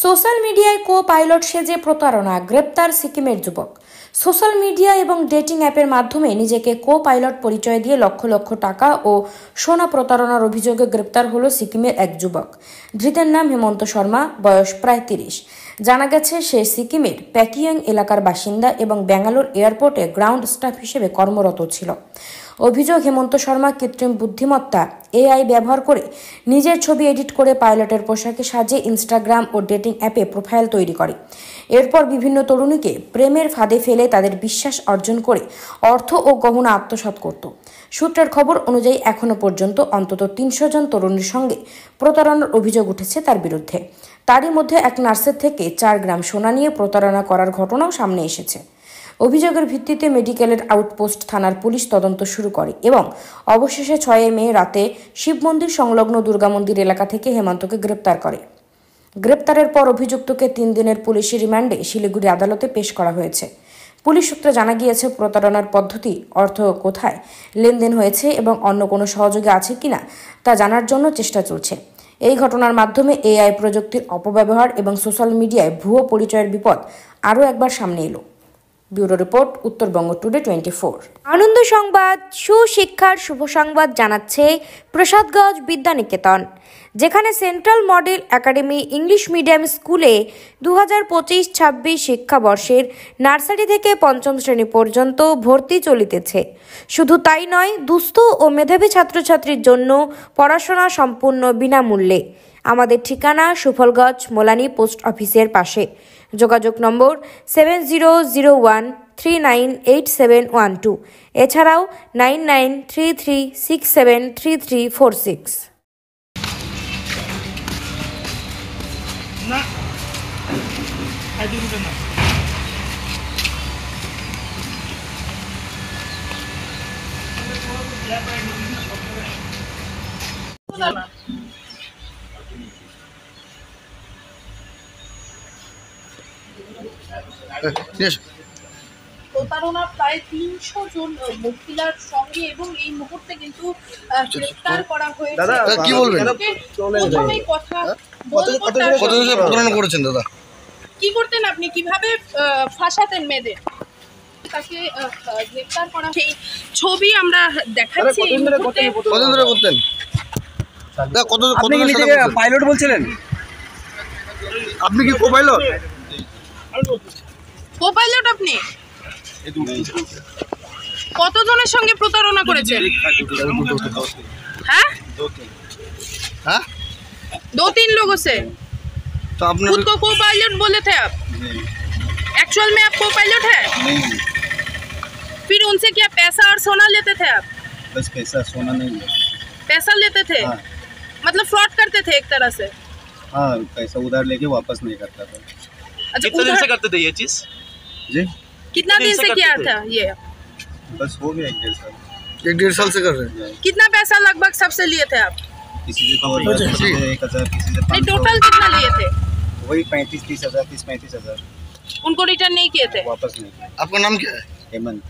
Social মিডিয়ায় co pilot সেজে প্রতারণা, গ্রেপ্তার সিকিমের যুবক। সোশ্যাল মিডিয়া এবং ডেটিং অ্যাপের মাধ্যমে নিজেকে কো পাইলট পরিচয় দিয়ে লক্ষ লক্ষ টাকা ও সোনা প্রতারণার অভিযোগে গ্রেপ্তার হলো সিকিমের এক যুবক। ধৃতের নাম হেমন্ত শর্মা, বয়স প্রায় ৩০। জানা গেছে সে সিকিমের প্যাকিয়াং এলাকার বাসিন্দা এবং ব্যাঙ্গালোর এয়ারপোর্টে গ্রাউন্ড স্টাফ হিসেবে কর্মরত ছিল। অভিযোগ, হেমন্ত শর্মা কৃত্রিম বুদ্ধিমত্তা এআই ব্যবহার করে নিজের ছবি এডিট করে পাইলটের পোশাকে সাজিয়ে ইনস্টাগ্রাম ও ডেটিং অ্যাপে প্রোফাইল তৈরি করে। এরপর বিভিন্ন তরুণীকে প্রেমের ফাঁদে ফেলে তাদের বিশ্বাস অর্জন করে অর্থ ও গহনা আত্মসাৎ করত। সূত্রের খবর অনুযায়ী এখনো পর্যন্ত অন্তত ৩০০ জন তরুণীর সঙ্গে প্রতারণার অভিযোগ উঠেছে তার বিরুদ্ধে। তারই মধ্যে এক নার্সের থেকে ৪ গ্রাম সোনা নিয়ে প্রতারণা করার ঘটনাও সামনে এসেছে। অভিযোগের ভিত্তিতে মেডিকেলের আউটপোস্ট থানার পুলিশ তদন্ত শুরু করে এবং অবশেষে ৬ মে রাতে শিব মন্দির সংলগ্ন দুর্গা মন্দির এলাকা থেকে হেমন্তকে গ্রেপ্তার করে। গ্রেপ্তারের পর অভিযুক্তকে ৩ দিনের পুলিশি রিমান্ডে শিলিগুড়ি আদালতে পেশ করা হয়েছে। পুলিশ সূত্রে জানা গিয়েছে, প্রতারণার পদ্ধতি, অর্থ কোথায় লেনদেন হয়েছে এবং অন্য কোনো সহযোগী আছে কিনা তা জানার জন্য চেষ্টা চলছে। এই ঘটনার মাধ্যমে এআই প্রযুক্তির অপব্যবহার এবং সোশ্যাল মিডিয়ায় ভুয়ো পরিচয়ের বিপদ আরও একবার সামনে এলো। Bureau report, Uttarbanga today 24। আনন্দ সংবাদ, সুশিক্ষার শুভ সংবাদ জানাচ্ছে প্রসাদগঞ্জ বিদ্যানিকেতন, যেখানে central model academy English medium স্কুলে 2025-26 শিক্ষাবর্ষের নার্সারি থেকে ৫ম শ্রেণী পর্যন্ত ভর্তি চলিতেছে। শুধু তাই নয়, দুস্থ ও মেধাবী ছাত্রছাত্রীর জন্য পড়াশোনা সম্পূর্ণ বিনামূল্যে। আমাদের ঠিকানা সুফলগঞ্জ মোলানি পোস্ট অফিসের পাশে। যোগাযোগ নম্বর 7001398712, এছাড়াও 9933673346। প্রতারণা প্রায় ৩০০ জন মহিলার সঙ্গে এবং এই মুহূর্তে কিন্তু গ্রেফতার করা হয়েছে। দাদা কি বলবেন? প্রথমেই কথা বলবো, প্রতারণা করেছেন দাদা? কি করতেন আপনি, কিভাবে ফাঁসাতেন মেয়েদের? তাকে গ্রেফতার করা, সেই ছবি আমরা দেখাচ্ছি। কতদিন ধরে করতেন? আপনি কি নিজেকে পাইলট বলছিলেন? আপনি কি কো-পাইলট? কো-পাইলট আপনি? কতজনের সঙ্গে প্রতারণা করেছেন? हाँ? हाँ? 2-3 लोगों से। तो आपने खुद को को-पायलट बोले थे आप? एक्चुअल में आप को-पायलट है? नहीं। फिर उनसे क्या पैसा और सोना लेते थे आप? बस पैसा सोना नहीं लेते। पैसा लेते थे? हाँ। मतलब फ्रॉड करते थे एक तरह से? हाँ, पैसा उधार लेके वापस नहीं करता था। अच्छा, कितने दिन से करते थे ये चीज? जी कितना दिन से किया था ये? बस हो गया 1-1.5 साल। 1-1.5 साल से कर रहे हैं? कितना पैसा लगभग सबसे लिए थे आप? किसी से 2,000, किसी से 1,000, किसी से नहीं, 500। टोटल कितना लिए थे? वही 35-30 हज़ार, 30-35 हज़ार उनको रिटर्न नहीं किए थे? वापस नहीं किया। आपका नाम क्या है? हेमंत।